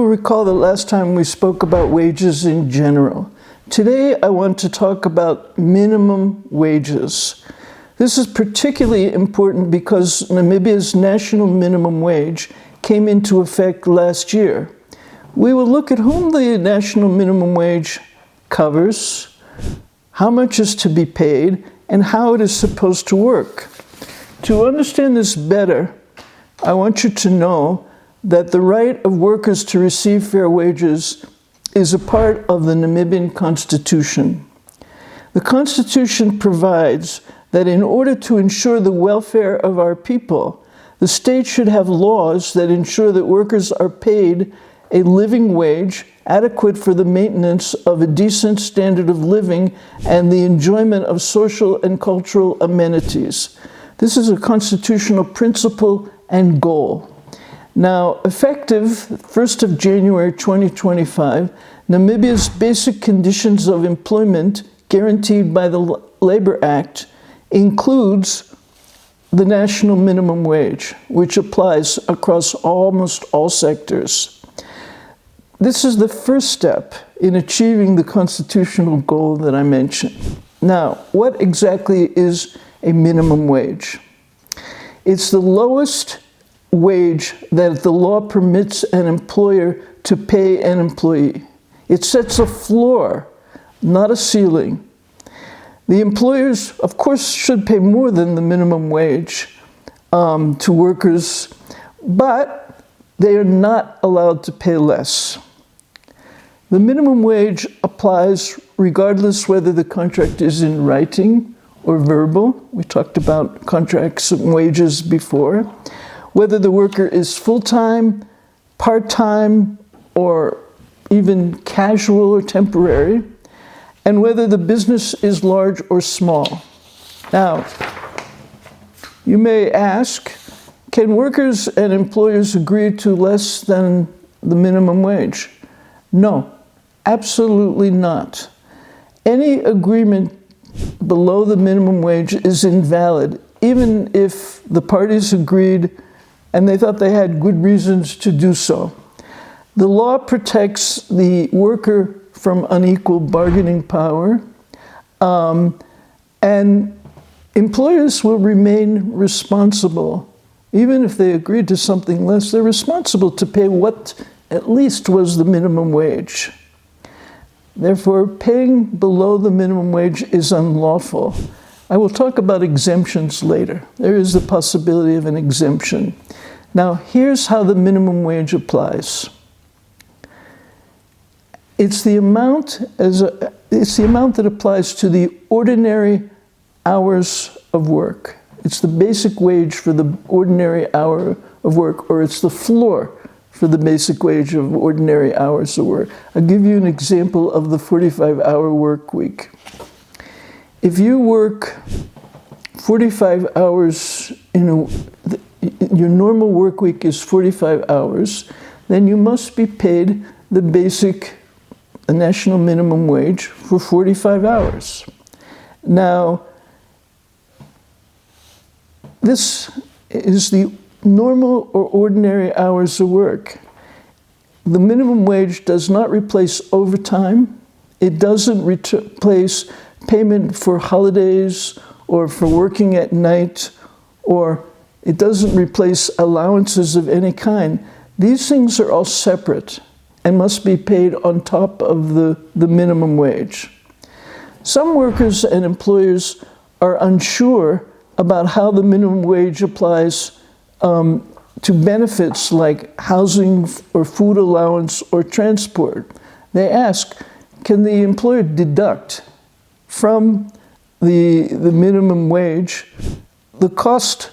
recall that last time we spoke about wages in general. Today I want to talk about minimum wages. This is particularly important because Namibia's national minimum wage came into effect last year. We will look at whom the national minimum wage covers, how much is to be paid, and how it is supposed to work. To understand this better, I want you to know that the right of workers to receive fair wages is a part of the Namibian Constitution. The Constitution provides that in order to ensure the welfare of our people, the state should have laws that ensure that workers are paid a living wage adequate for the maintenance of a decent standard of living and the enjoyment of social and cultural amenities. This is a constitutional principle and goal. Now, effective 1st of January 2025, Namibia's basic conditions of employment guaranteed by the Labor Act includes the national minimum wage, which applies across almost all sectors. This is the first step in achieving the constitutional goal that I mentioned. Now, what exactly is a minimum wage? It's the lowest wage that the law permits an employer to pay an employee. It sets a floor, not a ceiling. The employers, of course, should pay more than the minimum wage to workers, but they are not allowed to pay less. The minimum wage applies regardless whether the contract is in writing or verbal. We talked about contracts and wages before. Whether the worker is full-time, part-time, or even casual or temporary, and whether the business is large or small. Now, you may ask, can workers and employers agree to less than the minimum wage? No, absolutely not. Any agreement below the minimum wage is invalid, even if the parties agreed and they thought they had good reasons to do so. The law protects the worker from unequal bargaining power, and employers will remain responsible. Even if they agreed to something less, they're responsible to pay what at least was the minimum wage. Therefore, paying below the minimum wage is unlawful. I will talk about exemptions later. There is the possibility of an exemption. Now, here's how the minimum wage applies. It's the amount that applies to the ordinary hours of work. It's the basic wage for the ordinary hour of work, or it's the floor for the basic wage of ordinary hours of work. I'll give you an example of the 45-hour work week. If you work 45 hours your normal work week is 45 hours, then you must be paid the national minimum wage for 45 hours. Now, this is the normal or ordinary hours of work. The minimum wage does not replace overtime. It doesn't replace payment for holidays or for working at night, or it doesn't replace allowances of any kind. These things are all separate and must be paid on top of the minimum wage. Some workers and employers are unsure about how the minimum wage applies to benefits like housing or food allowance or transport. They ask, can the employer deduct from the minimum wage the cost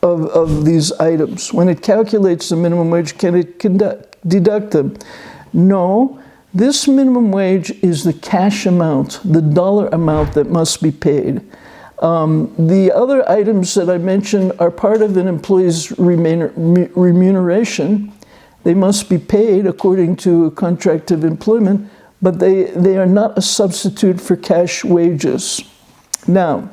of these items? When it calculates the minimum wage, can it deduct them? No, this minimum wage is the cash amount, the dollar amount that must be paid. The other items that I mentioned are part of an employee's remuneration. They must be paid according to a contract of employment, but they are not a substitute for cash wages. Now,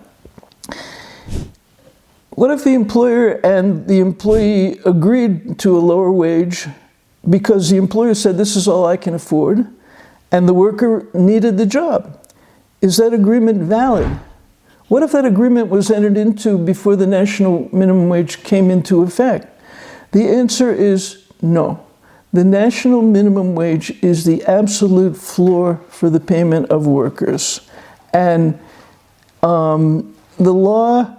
what if the employer and the employee agreed to a lower wage because the employer said, this is all I can afford, and the worker needed the job. Is that agreement valid? What if that agreement was entered into before the national minimum wage came into effect? The answer is no. The national minimum wage is the absolute floor for the payment of workers. And the law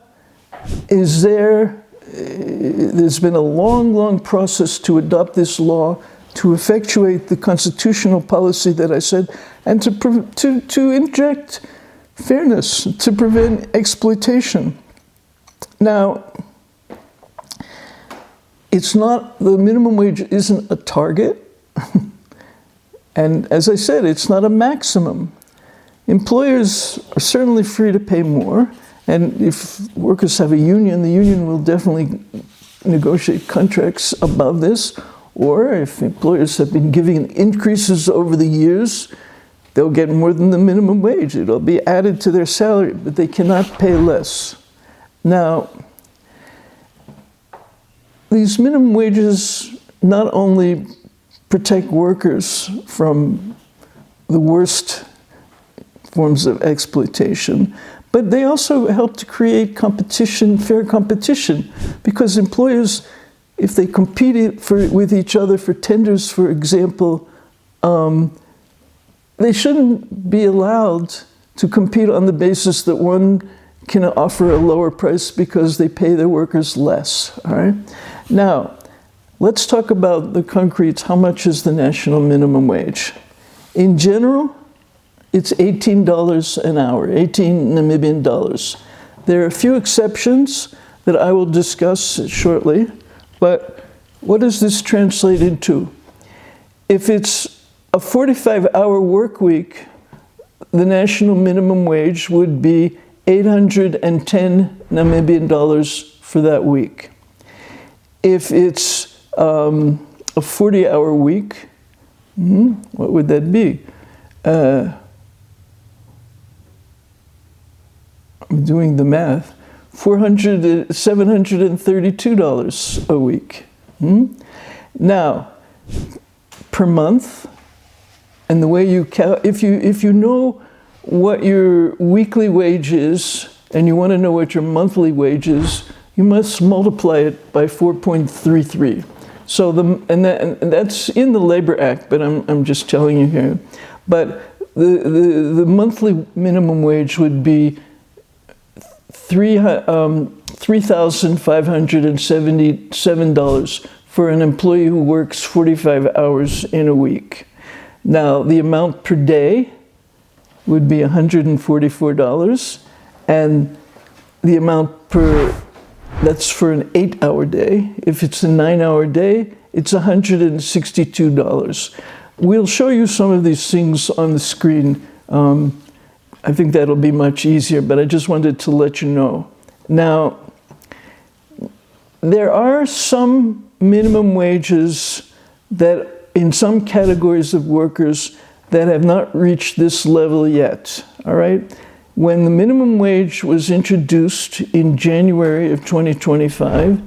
is there. There's been a long, long process to adopt this law, to effectuate the constitutional policy that I said, and to inject fairness, to prevent exploitation. Now, it's not, the minimum wage isn't a target, and as I said, it's not a maximum. Employers are certainly free to pay more, and if workers have a union, the union will definitely negotiate contracts above this, or if employers have been giving increases over the years, they'll get more than the minimum wage. It'll be added to their salary, but they cannot pay less. Now, these minimum wages not only protect workers from the worst forms of exploitation, but they also help to create competition, fair competition, because employers, if they compete with each other for tenders, for example, they shouldn't be allowed to compete on the basis that one can offer a lower price because they pay their workers less, all right? Now, let's talk about the concretes. How much is the national minimum wage? In general, it's $18 an hour, 18 Namibian dollars. There are a few exceptions that I will discuss shortly, but what does this translate into? If it's a 45-hour work week, the national minimum wage would be 810 Namibian dollars for that week. If it's a 40-hour week, what would that be? I'm doing the math. $732 a week. Now, per month, and the way you if you know what your weekly wage is and you want to know what your monthly wage is, you must multiply it by 4.33. So that's in the Labor Act, but I'm just telling you here. But the monthly minimum wage would be $3,577 for an employee who works 45 hours in a week. Now, the amount per day would be $144, and the amount that's for an 8-hour day. If it's a 9-hour day, it's $162. We'll show you some of these things on the screen. I think that'll be much easier, but I just wanted to let you know. Now, there are some minimum wages that in some categories of workers that have not reached this level yet, all right? When the minimum wage was introduced in January of 2025,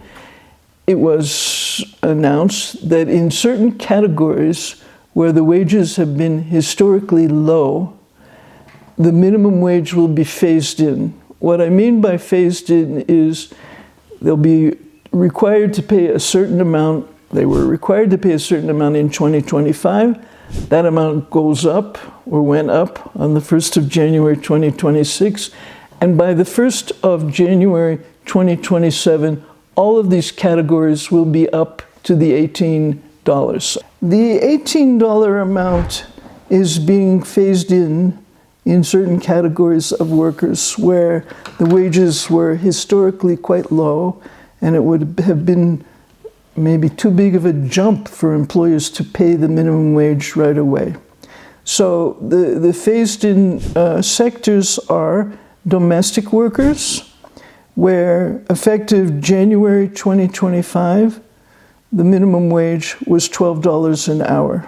it was announced that in certain categories where the wages have been historically low, the minimum wage will be phased in. What I mean by phased in is they'll be required to pay a certain amount. They were required to pay a certain amount in 2025. That amount goes up or went up on the 1st of January 2026. And by the 1st of January 2027, all of these categories will be up to the $18. The $18 amount is being phased in certain categories of workers where the wages were historically quite low, and it would have been maybe too big of a jump for employers to pay the minimum wage right away. So the phased-in sectors are domestic workers, where effective January 2025, the minimum wage was $12 an hour.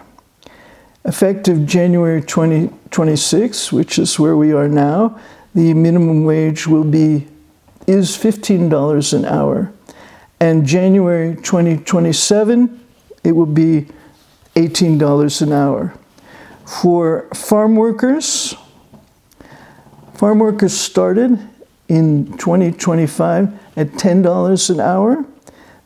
Effective January 2026, which is where we are now, the minimum wage is $15 an hour. And January 2027, it will be $18 an hour. For farm workers started in 2025 at $10 an hour.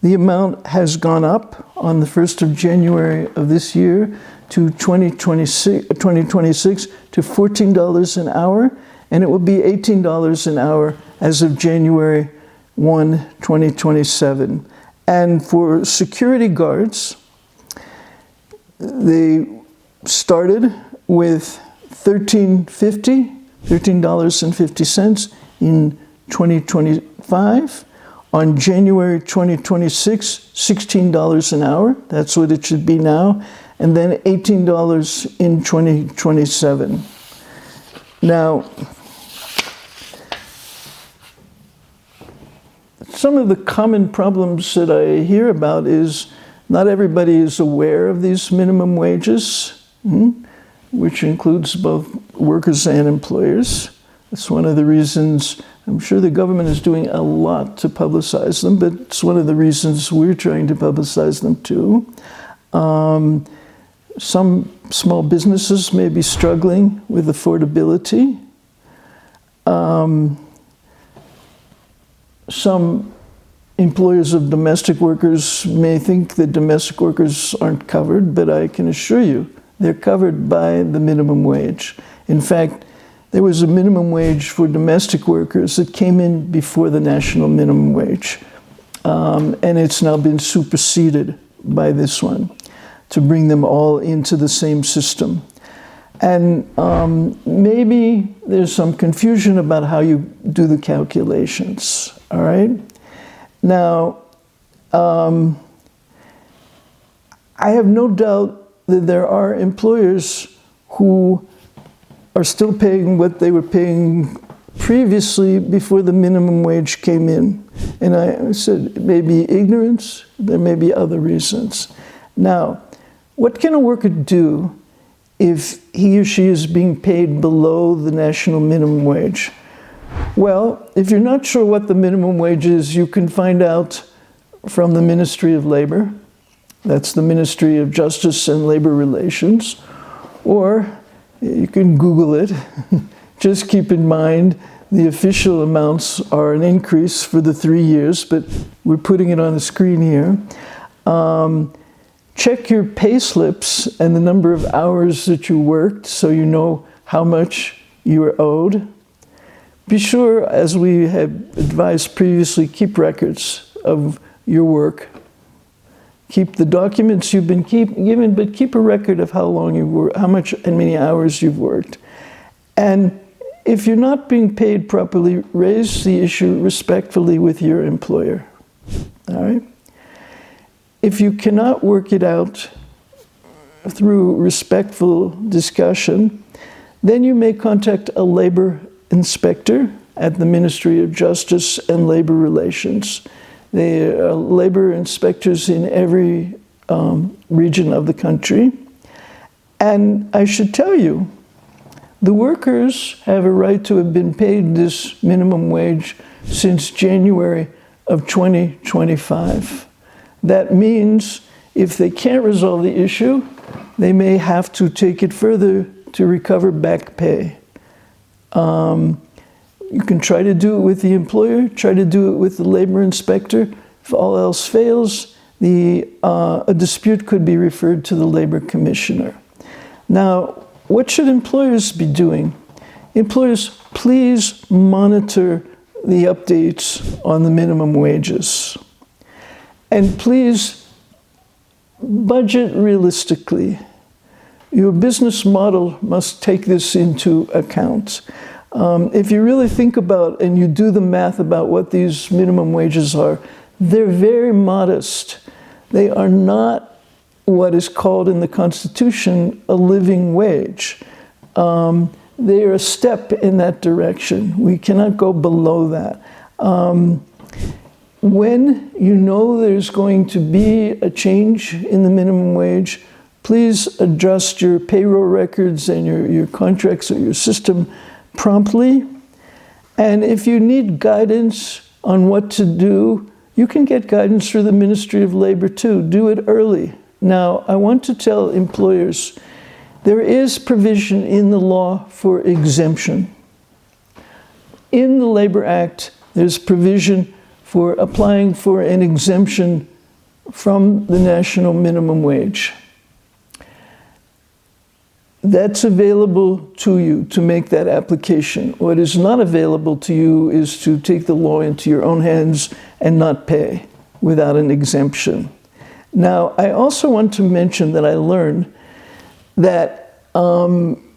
The amount has gone up on the 1st of January of this year to 2026 to $14 an hour, and it will be $18 an hour as of January 1, 2027. And for security guards, they started with $13.50 in 2025. On January 2026, $16 an hour. That's what it should be now. And then $18 in 2027. Now, some of the common problems that I hear about is not everybody is aware of these minimum wages, which includes both workers and employers. That's one of the reasons. I'm sure the government is doing a lot to publicize them, but it's one of the reasons we're trying to publicize them too. Some small businesses may be struggling with affordability. Some employers of domestic workers may think that domestic workers aren't covered, but I can assure you they're covered by the minimum wage. In fact, there was a minimum wage for domestic workers that came in before the national minimum wage. And it's now been superseded by this one to bring them all into the same system. And maybe there's some confusion about how you do the calculations, all right? Now, I have no doubt that there are employers who are still paying what they were paying previously before the minimum wage came in. And I said, it may be ignorance, there may be other reasons. Now, what can a worker do if he or she is being paid below the national minimum wage? Well, if you're not sure what the minimum wage is, you can find out from the Ministry of Labor. That's the Ministry of Justice and Labor Relations. Or you can Google it. Just keep in mind the official amounts are an increase for the 3 years, but we're putting it on the screen here. Check your pay slips and the number of hours that you worked so you know how much you are owed. Be sure, as we have advised previously, keep records of your work. Keep the documents you've been given, but keep a record of how long you worked, how much and many hours you've worked. And if you're not being paid properly, raise the issue respectfully with your employer. All right? If you cannot work it out through respectful discussion, then you may contact a labor inspector at the Ministry of Justice and Labor Relations. There are labor inspectors in every region of the country. And I should tell you, the workers have a right to have been paid this minimum wage since January of 2025. That means if they can't resolve the issue, they may have to take it further to recover back pay. You can try to do it with the employer, try to do it with the labor inspector. If all else fails, a dispute could be referred to the labor commissioner. Now, what should employers be doing? Employers, please monitor the updates on the minimum wages. And please budget realistically. Your business model must take this into account. If you really think about and you do the math about what these minimum wages are, they're very modest. They are not what is called in the Constitution a living wage. They are a step in that direction. We cannot go below that. When you know there's going to be a change in the minimum wage, please adjust your payroll records and your contracts or your system promptly. And if you need guidance on what to do, you can get guidance through the Ministry of Labor too. Do it early. Now, I want to tell employers there is provision in the law for exemption. In the Labor Act, there's provision for applying for an exemption from the national minimum wage. That's available to you to make that application. What is not available to you is to take the law into your own hands and not pay without an exemption. Now, I also want to mention that I learned that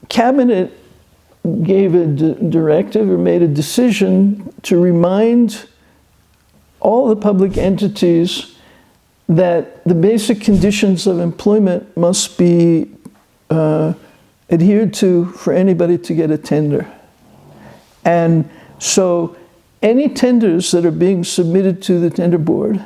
Cabinet gave a directive or made a decision to remind all the public entities that the basic conditions of employment must be adhered to for anybody to get a tender. And so any tenders that are being submitted to the tender board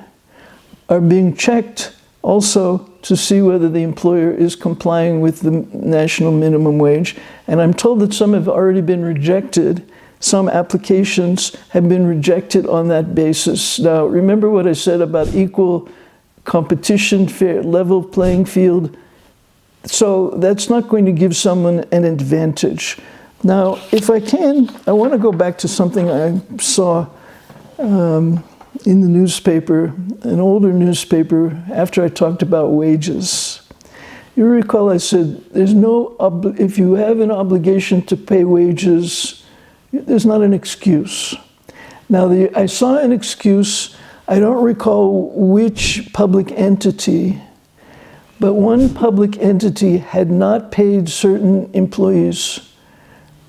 are being checked also to see whether the employer is complying with the national minimum wage. And I'm told that some have already been rejected. Some applications have been rejected on that basis. Now, remember what I said about equal competition, fair, level playing field? So that's not going to give someone an advantage. Now, if I can, I want to go back to something I saw in the newspaper, an older newspaper, after I talked about wages. You recall I said, if you have an obligation to pay wages, there's not an excuse. Now, I saw an excuse, I don't recall which public entity, but one public entity had not paid certain employees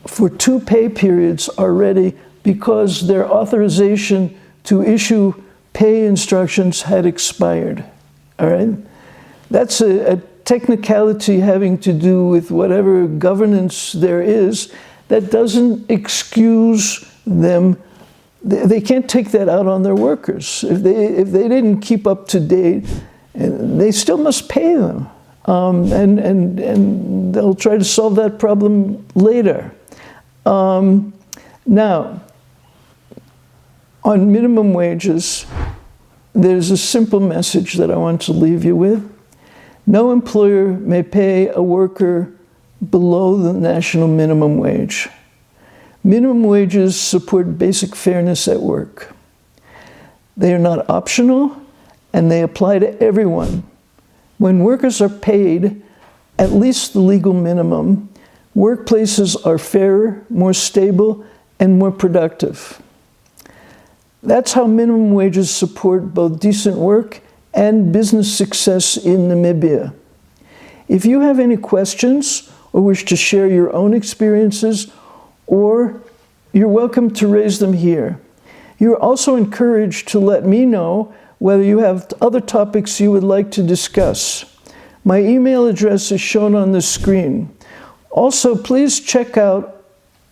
for 2 pay periods already because their authorization to issue pay instructions had expired. All right? That's a technicality having to do with whatever governance there is that doesn't excuse them. They can't take that out on their workers. If they didn't keep up to date, they still must pay them. And they'll try to solve that problem later. Now, on minimum wages, there's a simple message that I want to leave you with. No employer may pay a worker below the national minimum wage. Minimum wages support basic fairness at work. They are not optional, and they apply to everyone. When workers are paid at least the legal minimum, workplaces are fairer, more stable, and more productive. That's how minimum wages support both decent work and business success in Namibia. If you have any questions or wish to share your own experiences, or you're welcome to raise them here. You're also encouraged to let me know whether you have other topics you would like to discuss. My email address is shown on the screen. Also, please check out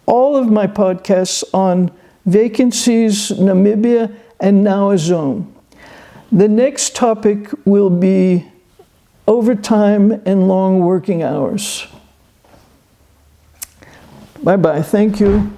all of my podcasts on vacancies, Namibia, and Now a Zone. The next topic will be overtime and long working hours. Bye-bye. Thank you.